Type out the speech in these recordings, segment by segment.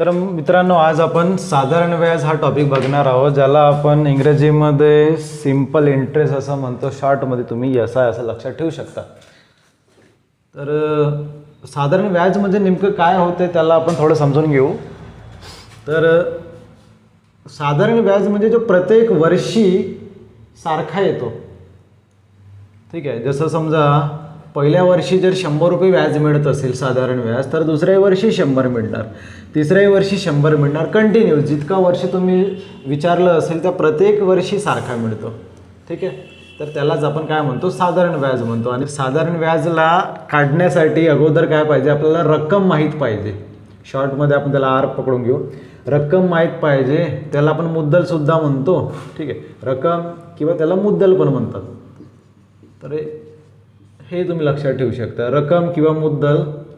तर मित्रांनो, आज आपण साधारण व्याज हा टॉपिक बघणार आहोत, ज्याला आपण इंग्रजीमध्ये सिम्पल इंटरेस्ट असं म्हणतो. शॉर्टमध्ये तुम्ही एस आय असं लक्षात ठेवू शकता. तर साधारण व्याज म्हणजे नेमकं काय होते त्याला आपण थोडं समजून घेऊ. तर साधारण व्याज म्हणजे जो प्रत्येक वर्षी सारखा येतो. ठीक आहे, जसं समजा पहिल्या वर्षी जर 100 रुपये व्याज मिळत असेल साधारण व्याज, तर दुसऱ्या वर्षी 100 मिळणार, तिसऱ्या वर्षी 100 मिळणार, कंटिन्यू जितका वर्ष तुम्ही विचारलं असेल त्या प्रत्येक वर्षी सारखा मिळतो. ठीक आहे, तर त्यालाच आपण काय म्हणतो, साधारण व्याज म्हणतो. आणि साधारण व्याजला काढण्यासाठी अगोदर काय पाहिजे, आपल्याला रक्कम माहीत पाहिजे. शॉर्टमध्ये आपण त्याला आर पकडून घेऊ. रक्कम माहीत पाहिजे, त्याला आपण मुद्दलसुद्धा म्हणतो. ठीक आहे, रक्कम किंवा त्याला मुद्दल पण म्हणतात. तर हे तुम्ही लक्षात ठेवू शकता. रक्कम किंवा मुद्दल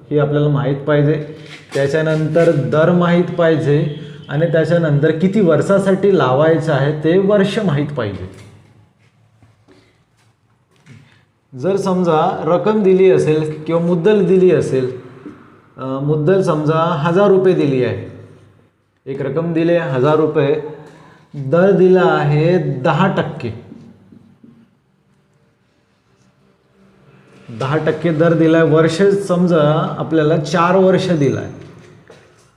ही आपल्याला माहीत पाहिजे. त्याच्यानंतर दर माहीत पाहिजे आणि त्याच्यानंतर किती वर्षासाठी लावायचं आहे ते वर्ष माहीत पाहिजे. जर समजा रक्कम दिली असेल किंवा मुद्दल दिली असेल, मुद्दल समजा 1000 रुपये दिली आहे, एक रक्कम दिली आहे 1000 रुपये, दर दिला आहे 10%. 10% दर दिला आहे. वर्ष समजा आपल्याला 4 वर्ष दिला आहे,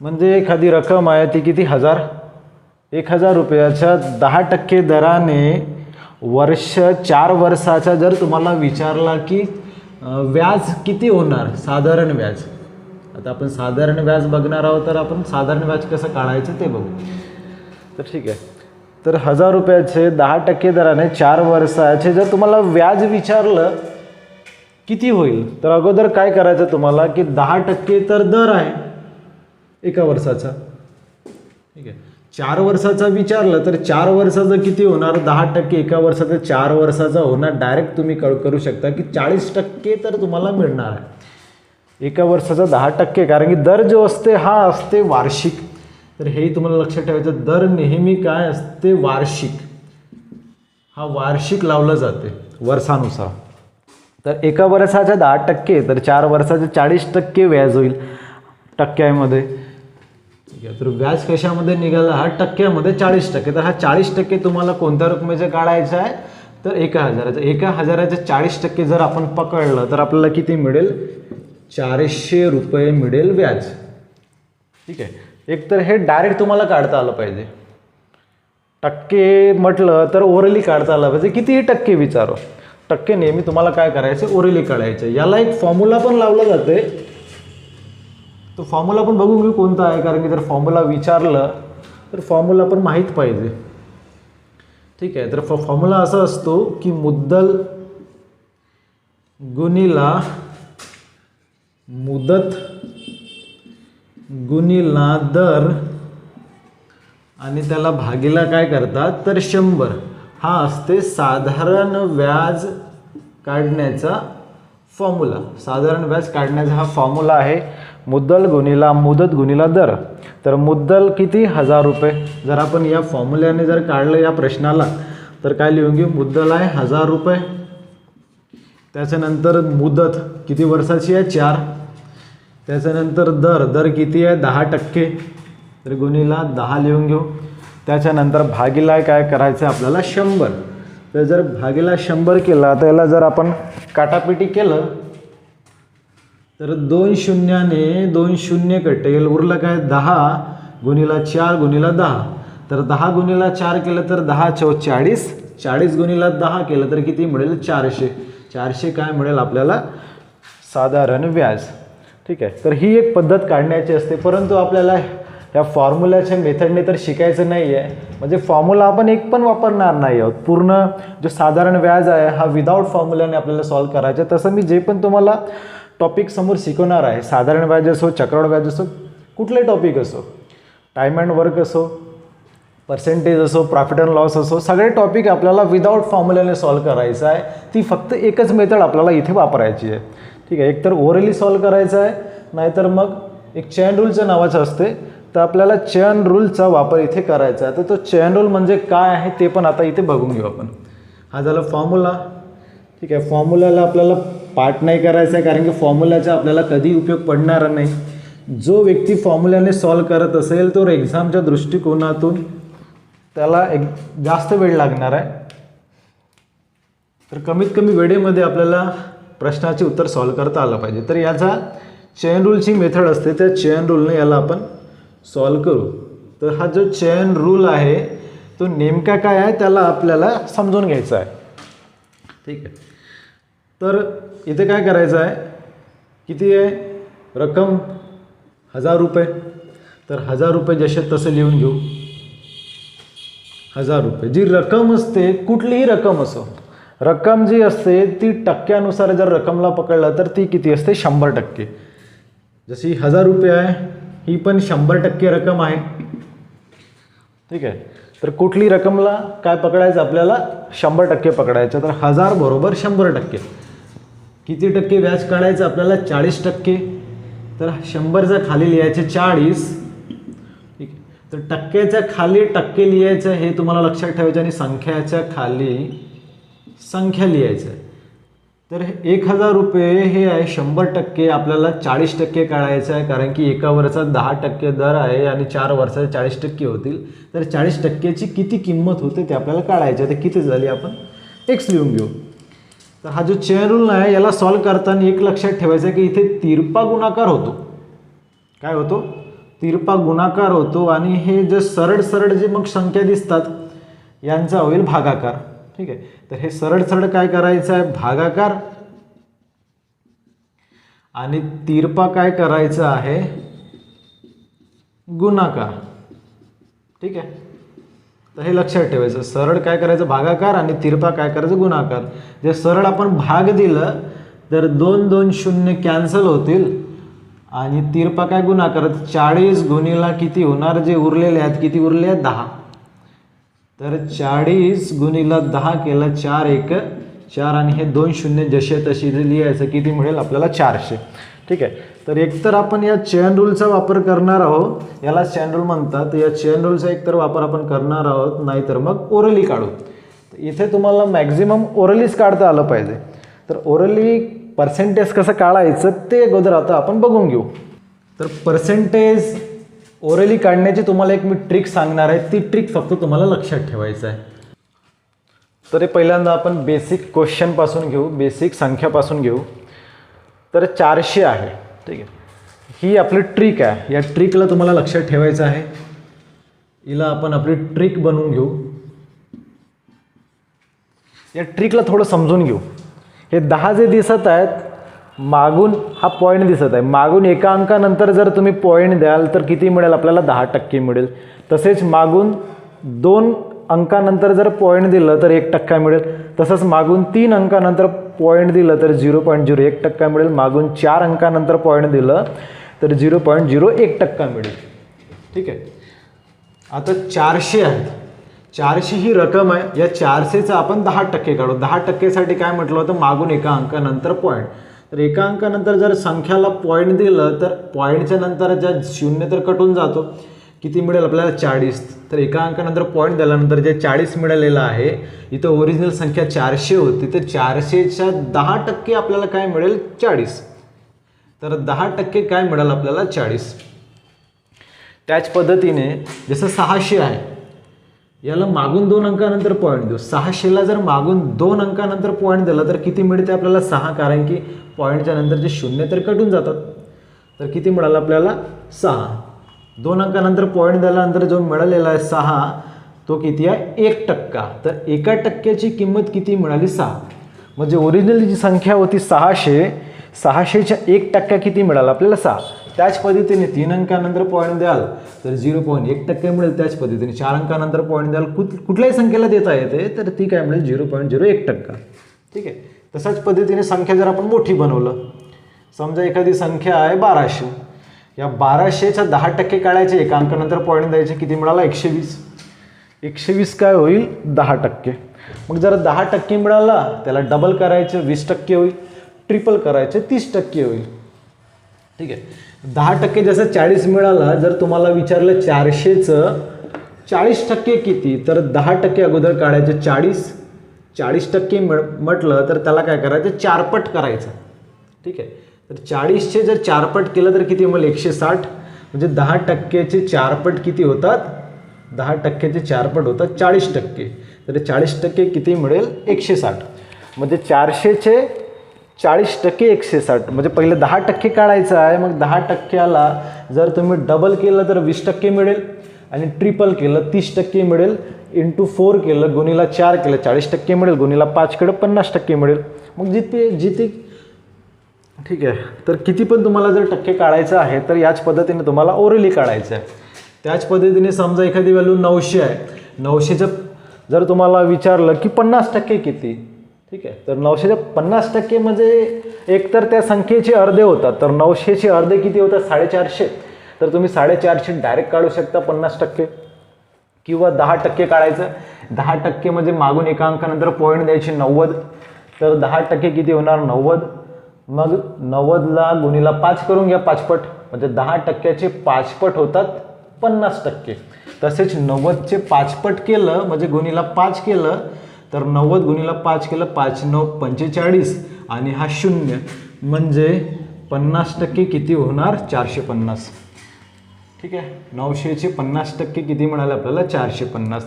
म्हणजे एखादी रक्कम आहे ती किती 1000 रुपयाच्या 10% दराने वर्ष 4 वर्षाचा जर तुम्हाला विचारला की व्याज किती होणार साधारण व्याज. आता आपण साधारण व्याज बघणार आहोत, तर आपण साधारण व्याज कसं काढायचं ते बघू. तर ठीक आहे, तर 1000 रुपयाचे 10% दराने 4 वर्षाचे जर तुम्हाला व्याज विचारलं किती होईल, तर अगोदर काय करायचं तुम्हाला की 10% तर दर आहे एका वर्षाचा. ठीक आहे, 4 वर्षाचा विचारलं तर 4 वर्षाचं किती होणार, 10% एका वर्षाचं 4 वर्षाचा होणार. डायरेक्ट तुम्ही करू शकता की 40% तर तुम्हाला मिळणार आहे एका वर्षाचा 10%, कारण की दर जो असते हा असते वार्षिक. तर हेही तुम्हाला लक्षात ठेवायचं, दर नेहमी काय असते, वार्षिक. हा वार्षिक लावला जाते वर्षानुसार. तर एका वर्षाच्या 10%, तर 4 वर्षाचे 40% व्याज होईल टक्क्यामध्ये. ठीक आहे, तर व्याज कशामध्ये निघाला, हा टक्क्यामध्ये 40%. तर हा 40% तुम्हाला कोणत्या रकमेचं काढायचं आहे, तर 1000. 1000च्या 40% जर आपण पकडलं तर आपल्याला किती मिळेल, 400 रुपये मिळेल व्याज. ठीक आहे, एक तर हे डायरेक्ट तुम्हाला काढता आलं पाहिजे. टक्के म्हटलं तर ओरली काढता आलं पाहिजे, कितीही टक्के विचारो, टक्के नेहमी तुम्हाला काय करायचे, ओरली काढायचे. याला एक फॉर्म्युला पण लावला जाते, तो फॉर्म्युला पण बघून घेऊ कोणता आहे, कारण की जर फॉर्म्युला विचारलं तर फॉर्म्युला पण माहीत पाहिजे. ठीक आहे, तर फॉर्म्युला असा असतो की मुद्दल गुणिला मुदत गुणिला दर आणि त्याला भागीला काय करतात, तर 100. हा असते साधारण व्याज काढण्याचा फॉर्म्युला. साधारण व्याज काढण्याचा हा फॉर्म्युला आहे, मुद्दल गुणिला मुदत गुणिला दर. तर मुद्दल किती 1000 रुपये. जर आपण या फॉर्म्युल्याने जर काढलं या प्रश्नाला, तर काय लिहून घेऊ, मुद्दल आहे 1000 रुपये, त्याच्यानंतर मुदत किती वर्षाची आहे 4, त्याच्यानंतर दर किती आहे 10%, तर गुणिला 10 लिहून घेऊ. त्याच्यानंतर भागीला काय करायचं आपल्याला 100. तर जर भागीला 100 केला, तर याला जर आपण काटापिटी केलं तर 2 शून्याने 2 शून्य कटेल, उरलं काय 10 गुणिला 4 गुणिला 10. तर 10 गुणिला 4 केलं तर 10 × 40, 40 गुणिला 10 केलं तर किती मिळेल, 400. 400 काय मिळेल आपल्याला साधारण व्याज. ठीक आहे, तर ही एक पद्धत काढण्याची असते, परंतु आपल्याला या फॉर्म्युल्याच्या मेथडने तर शिकायचं नाही आहे. म्हणजे फॉर्म्युला आपण एक पण वापरणार नाही आहोत. पूर्ण जो साधारण व्याज आहे हा विदाऊट फॉर्म्युल्याने आपल्याला सॉल्व करायचं. तसं मी जे पण तुम्हाला टॉपिक समोर शिकवणार आहे, साधारण व्याज असो, चक्रवाढ व्याज असो, कुठले टॉपिक असो, टाईम अँड वर्क असो, पर्सेंटेज असो, प्रॉफिट अँड लॉस असो, सगळे टॉपिक आपल्याला विदाऊट फॉर्म्युल्याने सॉल्व करायचं आहे. ती फक्त एकच मेथड आपल्याला इथे वापरायची आहे. ठीक आहे, एक तर ओरली सॉल्व करायचं आहे, नाहीतर मग एक चेन रूलचं नावाचं असते, तर आपल्याला चेन रूलचा वापर इथे करायचा आहे. तर तो चेन रूल म्हणजे काय आहे ते पण आता इथे बघून घेऊ आपण. हा झाला फॉर्म्युला. ठीक आहे, फॉर्म्युल्याला आपल्याला पाठ नाही करायचा आहे, कारण की फॉर्म्युल्याचा आपल्याला कधी उपयोग पडणार नाही. जो व्यक्ती फॉर्म्युल्याने सॉल्व करत असेल तो एक्झामच्या दृष्टिकोनातून त्याला एक जास्त वेळ लागणार आहे. तर कमीत कमी वेळेमध्ये आपल्याला प्रश्नाचे उत्तर सॉल्व करता आलं पाहिजे. तर याचा चेन रूलची मेथड असते, त्या चेन रूलने याला आपण सॉल्व करू. तर हा जो चेन रूल आहे तो नेमका काय आहे त्याला आपल्याला समजून घ्यायचा आहे. ठीक आहे. तर इथे काय करायचं आहे, किती आहे रक्कम 1000 रुपये. तर 1000 रुपये जसे तसे लिहून घेऊ. 1000 रुपये जी रक्कम असते, कुठलीही रक्कम असो, रक्कम जी असते ती टक्क्यानुसार जर रक्कमला पकडलं तर ती किती असते 100%. जशी 1000 रुपये आहे ही पण 100% रक्कम आहे. ठीक आहे. तर कुठली रक्कमला काय पकडायचं आपल्याला 100% पकडायचं. तर 1000 बरोबर 100%. किती टक्के व्याज काढायचं आपल्याला 40%. तर 100चा खाली लिहायचे 40. ठीक आहे. तर टक्क्याच्या खाली टक्के लिहायचं हे तुम्हाला लक्षात ठेवायचं आणि संख्याच्या खाली संख्या लिहायचं आहे. तर 1000 रुपये हे आहे 100%, आपल्याला 40% काढायचं आहे कारण की एका वर्षाचा 10% दर आहे आणि 4 वर्षाचे 40% होतील. तर 40%ची किती किंमत होते ते आपल्याला काढायचं आहे. तर किती झाली आपण एक्स लिहून घेऊ. तर हा जो चेन रूल आहे याला सॉल्व करताना एक लक्षात ठेवायचं आहे की इथे तिरपा गुणाकार होतो. काय होतो? तिरपा गुणाकार होतो आणि हे जे सरळ सरळ जे मग संख्या दिसतात यांचा होईल भागाकार. ठीक आहे. तर हे सरळ सरळ काय करायचं आहे भागाकार आणि तिरपा काय करायचं आहे गुणाकार. ठीक आहे. तर हे लक्षात ठेवायचं, सरळ काय करायचं भागाकार आणि तिरपा काय करायचं गुणाकार. जे सरळ आपण भाग दिलं तर 2 2 0 कॅन्सल होतील आणि तिरपा काय गुणाकार. 40 गुणिला किती होणार, जे उरलेले आहेत किती उरले आहेत 10. तर 40 गुणिला 10 केलं 4 1 4 आणि हे 2 0 जसे तशी लिहायचं. किती मिळेल आपल्याला 400. ठीक आहे. तर एकतर आपण या चेन रूलचा वापर करणार आहोत, याला चेन रूल म्हणतात. या चेन रूलचा एकतर वापर आपण करणार आहोत, नाहीतर मग ओरली काढू. तर इथे तुम्हाला मॅक्झिमम ओरलीच काढता आलं पाहिजे. तर ओरली पर्सेंटेज कसं काढायचं ते अगोदर आता आपण बघून घेऊ. तर पर्सेंटेज ओरली काढण्याची तुम्हाला एक मी ट्रिक सांगणार आहे, ती ट्रिक फक्त तुम्हाला लक्षात ठेवायचं आहे. तर हे पहिल्यांदा आपण बेसिक क्वेश्चनपासून घेऊ, बेसिक संख्यापासून घेऊ. तर 400 आहे. ठीक आहे. ही आपली ट्रिक आहे. या ट्रिकला तुम्हाला लक्षात ठेवायचं आहे. हिला आपण आपली ट्रिक बनवून घेऊ. या ट्रिकला थोडं समजून घेऊ. हे 10 जे दिसत आहेत मागून हा पॉईंट दिसत आहे, मागून एका अंकानंतर जर तुम्ही पॉईंट द्याल तर किती मिळेल आपल्याला 10% मिळेल. तसेच मागून 2 अंकानंतर जर पॉईंट दिलं तर 1% मिळेल. तसंच मागून 3 अंकानंतर पॉईंट दिलं तर 0.01% मिळेल. मागून 4 अंकानंतर पॉईंट दिलं तर 0.01% मिळेल. ठीक आहे. आता 400 आहेत. 400 ही रक्कम आहे. या 400चा आपण 10% काढू. 10%साठी काय म्हटलं होतं, मागून एका अंकानंतर पॉईंट. तर एका अंकानंतर जर संख्याला पॉईंट दिलं तर पॉईंटच्या नंतर ज्या 0 तर कटून जातो. किती मिळेल आपल्याला 40. तर एका अंकानंतर पॉईंट दिल्यानंतर जे 40 मिळालेलं आहे, इथं ओरिजिनल संख्या 400 होती, तर 400च्या 10% आपल्याला काय मिळेल 40. तर 10% काय मिळेल आपल्याला 40. त्याच पद्धतीने जसं 600 आहे, याला मागून 2 अंकानंतर पॉईंट देऊ. 600ला जर मागून 2 अंकानंतर पॉईंट दिला तर किती मिळते आपल्याला 6, कारण की पॉईंटच्या नंतरचे 0 तर कटून जातात. तर किती मिळालं आपल्याला 6. 2 अंकानंतर पॉईंट दिल्यानंतर जो मिळालेला आहे 6 तो किती आहे 1%. तर 1%ची किंमत किती मिळाली 6. म्हणजे ओरिजिनल जी संख्या होती 600, 600च्या 1% किती मिळाला आपल्याला 6. त्याच पद्धतीने 3 अंकानंतर पॉईंट द्याल तर 0.1% मिळेल. त्याच पद्धतीने 4 अंकानंतर पॉईंट द्याल कुठल्याही संख्येला देता येते तर ती काय मिळेल 0.01%. ठीक आहे. तशाच पद्धतीने संख्या जर आपण मोठी बनवलं, समजा एखादी संख्या आहे 1200, या 1200च्या 10% काढायचे, एका अंकानंतर पॉईंट द्यायचे, किती मिळाला 120. 120 काय होईल 10%. मग जर 10% मिळाला त्याला डबल करायचं 20% होईल, ट्रिपल करायचं 30% होईल. ठीक आहे. 10% जसं 40 मिळाला, जर तुम्हाला विचारलं 400चं 40% किती, तर 10% अगोदर काढायचं 40% म्हटलं तर त्याला काय करायचं 4 पट करायचं. ठीक आहे. तर 40चे जर 4 पट केलं तर किती मिळेल 160, म्हणजे 10%चे 4 पट किती होतात, 10%चे 4 पट होतात 40%, तर 40% किती मिळेल 160, म्हणजे 400चे 40% 160, म्हणजे पहिले 10% काढायचं आहे, मग 10%ला जर तुम्ही डबल केलं तर 20% मिळेल आणि ट्रिपल केलं 30% मिळेल, इंटू 4 केलं गुणीला 4 केलं 40% मिळेल, गुणीला 5 केलं 50% मिळेल. मग जिथे ठीक आहे. तर किती पण तुम्हाला जर टक्के काढायचं आहे तर याच पद्धतीने तुम्हाला ओरली काढायचं आहे. त्याच पद्धतीने समजा एखादी व्हॅल्यू 900 आहे, 900चं जर तुम्हाला विचारलं की 50% किती, ठीक आहे, तर 900च्या 50% म्हणजे एकतर त्या संख्येचे अर्धे होतात, तर 900चे अर्धे किती होतात 450, तर तुम्ही 450 डायरेक्ट काढू शकता 50%, किंवा 10% काढायचं. 10% म्हणजे मागून एका अंकानंतर पॉईंट द्यायचे 90, तर 10% किती होणार 90, मग 90ला गुणीला 5 करून घ्या 5 पट, म्हणजे 10%चे 5 पट होतात 50%. तसेच 90चे 5 पट केलं म्हणजे गुणीला 5 केलं तर 90 गुणीला 5 केलं 5 9 45 आणि हा 0, म्हणजे 50% किती होणार 450. ठीक आहे, 900चे 50% किती मिळाले आपल्याला 450.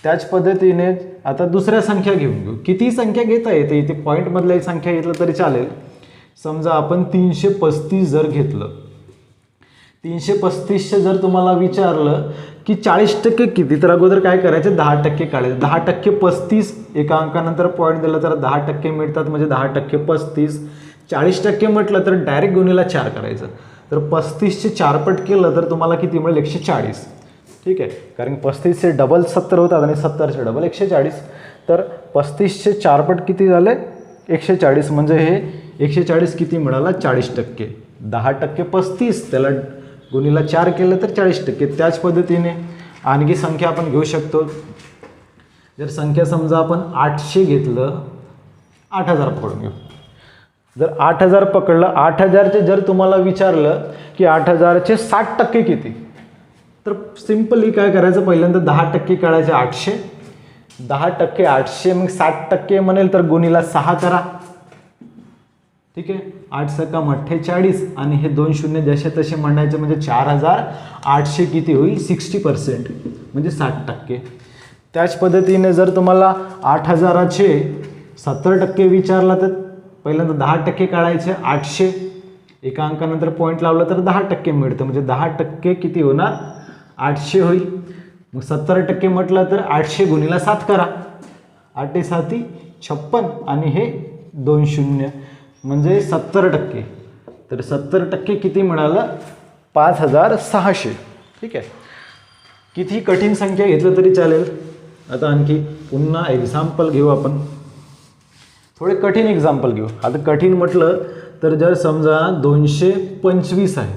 त्याच पद्धतीने आता दुसऱ्या संख्या घेऊन घेऊ. किती संख्या घेता येते, इथे पॉईंटमधल्या संख्या घेतलं तरी चालेल. समजा आपण 335 जर घेतलं, 335चे जर तुम्हाला विचारलं की 40% किती, तर अगोदर काय करायचं 10% काढायचं. 10% 35, एका अंकानंतर पॉईंट दिला तर 10% मिळतात, म्हणजे 10% 35. 40% म्हटलं तर डायरेक्ट गुणीला 4 करायचं, तर 35चे 4 पट केलं तर तुम्हाला किती मिळेल 140. ठीक आहे, कारण 35चे डबल 70 होतात आणि 70चे डबल 140, तर 35चे 4 पट किती झाले 140, म्हणजे हे 140 किती मिळाला 40%. 10% 35, त्याला गुणीला 4 केलं तर 40%. त्याच पद्धतीने आणखी संख्या आपण घेऊ शकतो. जर संख्या समजा आपण 800 घेतलं, 8000 पकडून घेऊ. जर 8000 पकडलं, 8000चे जर तुम्हाला विचारलं की 8000चे 60% किती, तर सिम्पली काय करायचं, पहिल्यांदा 10% काढायचे 800, 10% 800, मग 60% म्हणेल तर गुणीला 6 करा. ठीक आहे, 8 सका 48 आणि हे 2 शून्य जसे तसे म्हणायचे, म्हणजे 4800 किती होईल 60%, म्हणजे 60%. त्याच पद्धतीने जर तुम्हाला 8000चे 70% विचारला तर पहिल्यांदा 10% काढायचे 800, एका अंकानंतर पॉईंट लावला तर 10% मिळतं, म्हणजे 10% किती होणार 800 होईल. मग 70% म्हटलं तर 800 गुणीला 7 करा, 8 7 56 आणि हे 2 शून्य, म्हणजे 70%. तर 70% किती मिळालं 5600. ठीक आहे, किती कठीण संख्या घेतलं तरी चालेल. आता आणखी पुन्हा एक्झाम्पल घेऊ आपण, थोडे कठीण एक्झाम्पल घेऊ. आता कठीण म्हटलं तर जर समजा 225 आहे,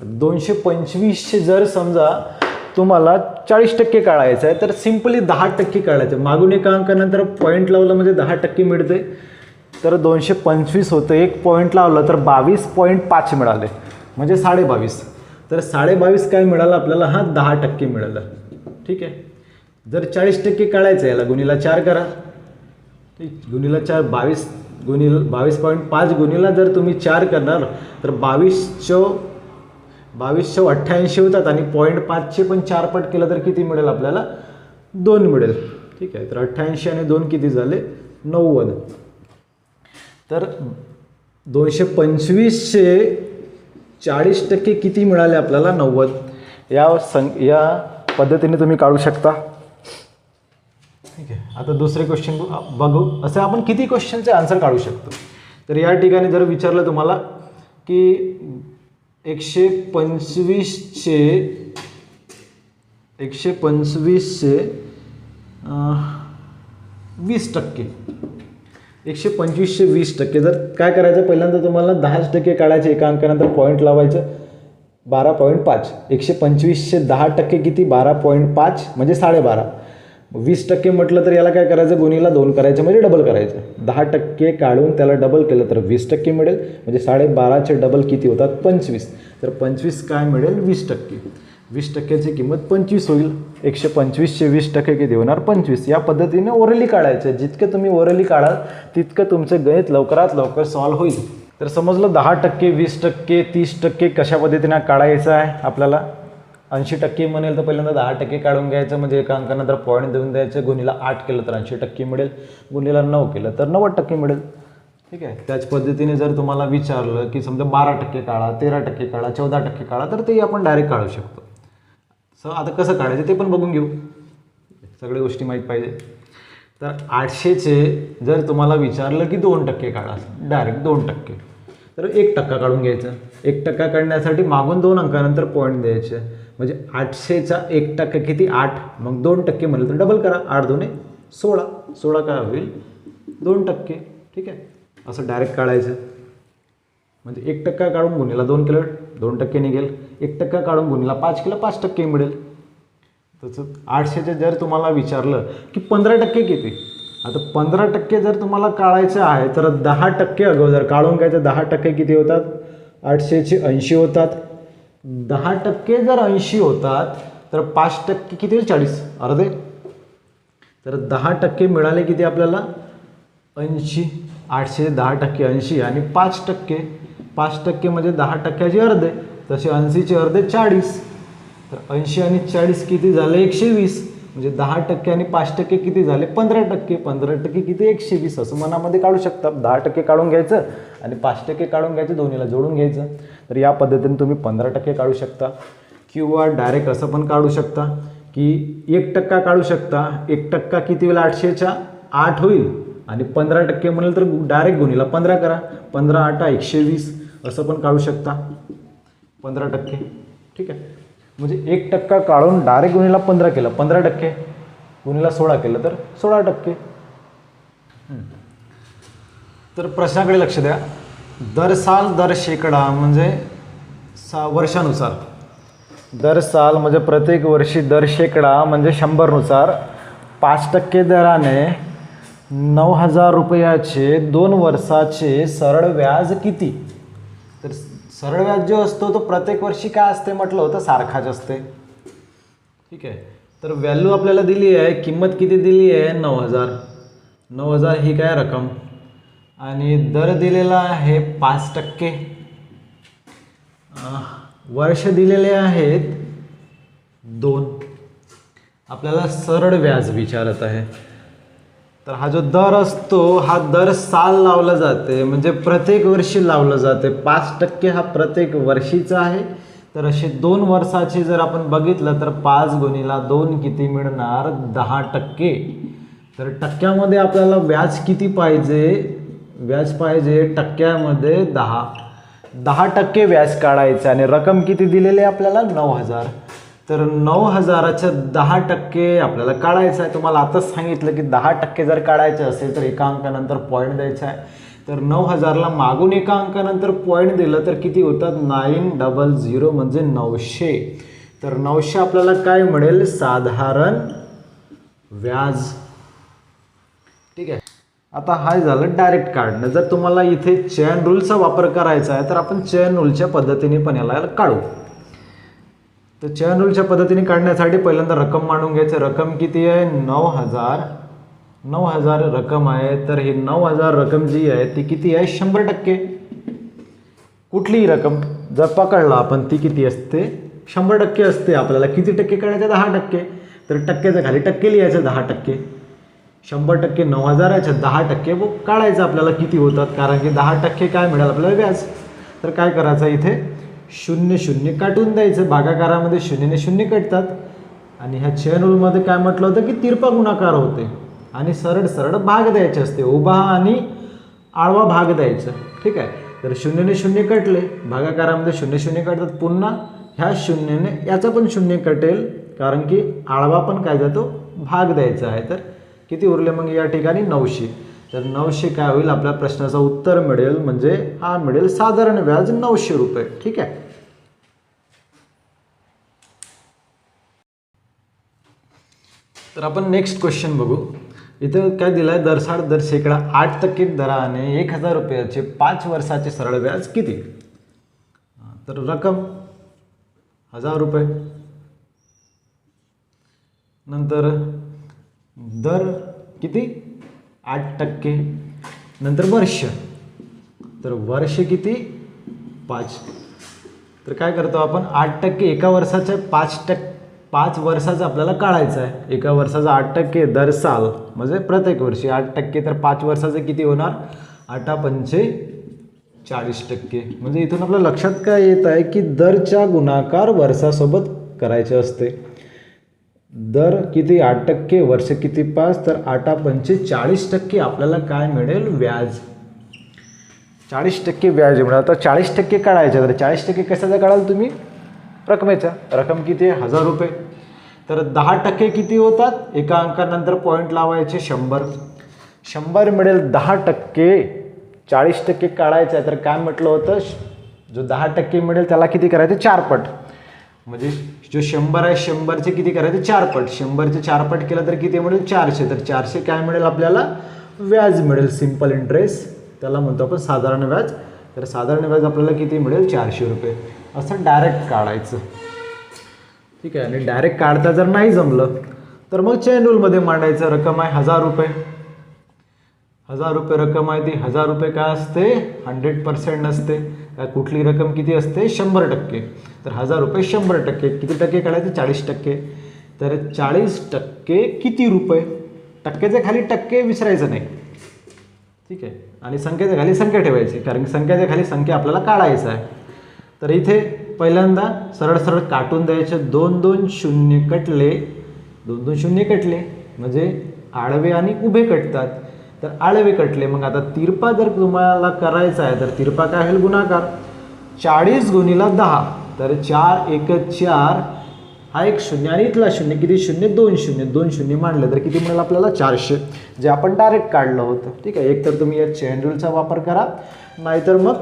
225चे जर समजा तुम्हाला 40% काढायचं आहे, तर सिम्पली 10% काढायचं. मागून एका अंकानंतर पॉईंट लावलं म्हणजे 10% मिळते, तर 225 होतं, एक पॉईंट लावलं तर 22.5 मिळाले, म्हणजे 22.5. तर 22.5 काय मिळालं आपल्याला, हा 10% मिळालं. ठीक आहे, जर 40% काढायचं याला गुणीला 4 करा, गुणीला 4 22 गुणीला 22.5 गुणीला जर तुम्ही 4 करणार तर 2288 होतात, आणि 0.5चे पण 4 पट केलं तर किती मिळेल आपल्याला 2 मिळेल. ठीक आहे, तर 88 आणि 2 किती झाले 90. तर 225चे 40% किती मिळाले आपल्याला 90. या पद्धतीने तुम्ही काढू शकता. ठीक आहे, आता दुसरे क्वेश्चन बघू. असे आपण किती क्वेश्चनचे आन्सर काढू शकतो. तर या ठिकाणी जर विचारलं तुम्हाला की 125चे 20%, 125चे 20%, जर काय करायचं, पहिल्यांदा तुम्हाला 10% काढायचे, एका अंकानंतर पॉईंट लावायचं 12.5. 125चे 10% किती 12.5, म्हणजे 12.5. 20% म्हटलं तर याला काय करायचं, गुणीला 2 करायचं, म्हणजे डबल करायचं. 10% काढून त्याला डबल केलं तर 20% मिळेल, म्हणजे 12.5चे डबल किती होतात 25. तर 25 काय मिळेल 20%. 20%ची किंमत 25 होईल. 125चे 20% किती होणार 25. या पद्धतीने ओरली काढायचं. जितकं तुम्ही ओरली काढाल तितकं तुमचं गणित लवकरात लवकर सॉल्व्ह होईल. तर समजलं 10%, 20%, 30% कशा पद्धतीने काढायचं आहे आपल्याला. 80% म्हणेल तर पहिल्यांदा 10% काढून घ्यायचं, म्हणजे एका अंकानंतर पॉईंट देऊन द्यायचं. गुणीला 8 केलं तर 80% मिळेल, गुणीला 9 केलं तर 90% मिळेल. ठीक आहे. त्याच पद्धतीने जर तुम्हाला विचारलं की समजा 12% काढा, 13% काढा, 14% काढा, तर ते आपण डायरेक्ट काढू शकतो. आता कसं काढायचं ते पण बघून घेऊ, सगळ्या गोष्टी माहीत पाहिजे. तर 800चे जर तुम्हाला विचारलं की 2% काढा, डायरेक्ट 2%, तर 1% काढून घ्यायचं. 1% काढण्यासाठी मागून 2 अंकानंतर पॉईंट द्यायचे, म्हणजे 800चा 1% किती 8, मग 2% म्हणलं तर डबल करा, 8 2 16, 16 काय होईल 2%. ठीक आहे. असं डायरेक्ट काढायचं, म्हणजे 1% काढून गुणीला 2 केलं 2% निघेल, 1% काढून गुणीला 5 केलं 5% मिळेल. तसं 800चे जर तुम्हाला विचारलं की 15% किती, आता 15% जर तुम्हाला काढायचं आहे तर 10% अगोदर काढून घ्यायचं. 10% किती होतात, 800चे 80 होतात. 10% जर 80 होतात तर 5% किती होईल 40, अर्धे. तर 10% मिळाले किती आपल्याला 80. 800 10% 80 आणि 5%, 5% म्हणजे 10%चे अर्धे, तसे 80चे अर्धे 40. तर 80 आणि 40 किती झाले 120, म्हणजे 10% आणि 5% किती झाले 15%. 15% किती 120, असं मनामध्ये काढू शकता. 10% काढून घ्यायचं आणि 5% काढून घ्यायचं, दोन्हीला जोडून घ्यायचं. तर या पद्धतीने तुम्ही 15% काढू शकता, किंवा डायरेक्ट असं पण काढू शकता की 1% काढू शकता. 1% किती होईल 800च्या 8 होईल, आणि 15% म्हणेल तर डायरेक्ट गुणीला 15 करा, 15 8 120, असं पण काढू शकता 15%. ठीक आहे. म्हणजे 1% काढून डायरेक्ट गुणीला 15 केलं 15%, गुणीला 16 केलं तर 16%. तर प्रश्नाकडे लक्ष द्या. दर साल दर शेकडा म्हणजे वर्षानुसार, दर साल म्हणजे प्रत्येक वर्षी, दर शेकडा म्हणजे 100नुसार 5% दराने 9,000 रुपयाचे 2 वर्षाचे सरळ व्याज किती. तर सरळ व्याज जो असतो तो प्रत्येक वर्षी काय असते म्हटलं होतं, सारखाच असते. ठीक आहे. तर व्हॅल्यू आपल्याला दिली आहे, किंमत किती दिली आहे 9,000. 9,000 ही काय रक्कम, आणि दर दिलेला आहे 5%. वर्ष दिलेले आहेत 2. आपल्याला सरळ व्याज विचारत आहे. तर हा जो दर असतो हा दर साल लावला जाते, म्हणजे प्रत्येक वर्षी लावलं जाते. 5% हा प्रत्येक वर्षीचा आहे. तर असे 2 वर्षाचे जर आपण बघितलं तर 5 गुणीला 2 किती मिळणार 10%. तर टक्क्यामध्ये आपल्याला व्याज किती पाहिजे, व्याज पाहिजे टक्क्यामध्ये 10. 10% व्याज काढायचं आणि रक्कम किती दिलेली आहे आपल्याला 9,000. तर 9,000च्या 10% आपल्याला काढायचं आहे. तुम्हाला आताच सांगितलं की 10% जर काढायचं असेल तर एका अंकानंतर पॉईंट द्यायचा आहे. तर 9,000ला मागून एका अंकानंतर पॉईंट दिलं तर किती होतात 900 म्हणजे 900. तर 900 आपल्याला काय मिळेल साधारण व्याज. ठीक आहे. आता हा झालं डायरेक्ट काढणं. जर तुम्हाला इथे चेन रूलचा वापर करायचा आहे तर आपण चेन रूलच्या पद्धतीने पण याला काढू. तर चेन रूलच्या पद्धतीने काढण्यासाठी पहिल्यांदा रक्कम मांडून घ्यायचं. रक्कम किती आहे 9,000. 9,000 रक्कम आहे. तर ही 9,000 रक्कम जी आहे ती किती आहे 100%. कुठलीही रक्कम जर पकडला आपण ती किती असते 100% असते. आपल्याला किती टक्के काढायचं 10%. तर टक्क्याच्या खाली टक्के लिहायचं 10%. 100% 9,000च्या 10% काढायचं आपल्याला किती होतात, कारण की 10% काय मिळेल आपल्याला व्याज. तर काय करायचं इथे 0 0 काटून द्यायचं. भागाकारामध्ये 0 ने 0 कटतात. आणि ह्या चेन रूलमध्ये काय म्हटलं होतं की तिरपा गुणाकार होते आणि सरळ सरळ भाग द्यायचे असते. उभा आणि आडवा भाग द्यायचा. ठीक आहे. तर 0 ने 0 कटले, भागाकारामध्ये 0 0 कटतात. पुन्हा ह्या 0 ने याचा पण 0 कटेल, कारण की आडवा पण काय जातो भाग द्यायचा आहे. तर किती उरले मग या ठिकाणी 900. तर 900 काय होईल आपल्या प्रश्नाचं उत्तर मिळेल, म्हणजे हा मिळेल साधारण व्याज 900 रुपये. ठीक आहे. तर आपण नेक्स्ट क्वेश्चन बघू. इथे काय दिलं आहे दरसाल दर शेकडा 8% दराने 1,000 रुपयाचे 5 वर्षाचे सरळ व्याज किती. तर रक्कम 1,000 रुपये. नंतर दर किती 8%. नंतर वर्ष तर वर्ष किती 5. तर काय करतो आपण 8% एका वर्षाच्या 5 वर्षाचं आपल्याला काढायचं आहे. एका वर्षाचा 8% दर साल म्हणजे प्रत्येक वर्षी 8%. तर 5 वर्षाचं किती होणार 8 पंचे 40%. म्हणजे इथून आपल्या लक्षात काय येत आहे की दरच्या गुणाकार वर्षासोबत करायचे असते. दर किती 8%, वर्ष किती 5, तर 8 पंचे 40% आपल्याला काय मिळेल व्याज. 40% व्याज मिळालं. तर 40% काढायचं. तर 40% कशाचा काढाल तुम्ही रकमेचा. रक्कम किती आहे 1000 रुपये. तर 10% किती होतात एका अंकानंतर पॉईंट लावायचे 100. 100 मिळेल 10%. 40% काढायचं आहे तर काय म्हटलं होतं जो 10% मिळेल त्याला किती करायचं 4 पट. म्हणजे जो 100 आहे 100चे किती करायचे 4 पट. 100चे 4 पट केलं तर किती मिळेल 400. तर 400 काय मिळेल आपल्याला व्याज मिळेल. सिंपल इंटरेस्ट त्याला म्हणतो आपण साधारण व्याज. तर साधारण व्याज आपल्याला किती मिळेल 400 रुपये. असं डायरेक्ट काढायचं. ठीक आहे. आणि डायरेक्ट काढता जर नाही जमलं तर मग चेन रूलमध्ये मांडायचं. रक्कम आहे 1000 रुपये. 1000 रुपये रक्कम आहे. ती 1000 रुपये काय असते 100% नसते. कुठली रक्कम किती असते 100%. तर 1000 रुपये 100%. किती टक्के काढायचे 40%. तर 40% किती रुपये. टक्क्याच्या खाली टक्के विसरायचं नाही. ठीक आहे. आणि संख्येच्या खाली संख्या ठेवायची कारण की संख्येच्या खाली संख्या आपल्याला काढायचं आहे. तर इथे पहिल्यांदा सरळ सरळ काटून द्यायचे. 2 2 शून्य कटले. 2 2 शून्य कटले म्हणजे आडवे आणि उभे कटतात. तर आडवे कटले. मग आता तिरपा जर तुम्हाला करायचा आहे तर तिरपा काय होईल गुणाकार. 40 गुणिला 10. तर 4 1 4. हा एक शून्य आणि इथला शून्य किती शून्य 2 शून्य. 2 शून्य मांडले तर किती मिळेल आपल्याला 400. जे आपण डायरेक्ट काढलं होतं. ठीक आहे. एक तर तुम्ही या चेन रूलचा वापर करा नाहीतर मग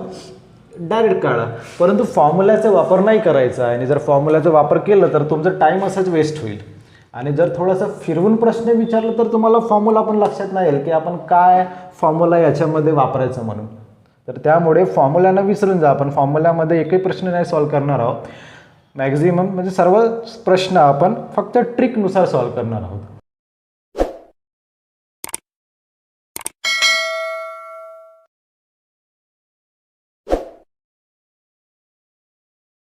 डायरेक्ट काढा. परंतु फॉर्म्युल्याचा वापर नाही करायचा आहे. आणि जर फॉर्म्युल्याचा वापर केला तर तुमचा टाईम असाच वेस्ट होईल. आणि जर थोडासा फिरवून प्रश्न विचारला तर तुम्हाला फॉर्म्युला पण लक्षात नाही येईल की आपण काय फॉर्म्युला याच्यामध्ये वापरायचं म्हणून. तर त्यामुळे फॉर्म्युलानं विसरून जा. आपण फॉर्म्युल्यामध्ये एकही प्रश्न नाही सॉल्व करणार आहोत. मॅक्झिमम म्हणजे सर्व प्रश्न आपण फक्त ट्रिकनुसार सॉल्व करणार आहोत.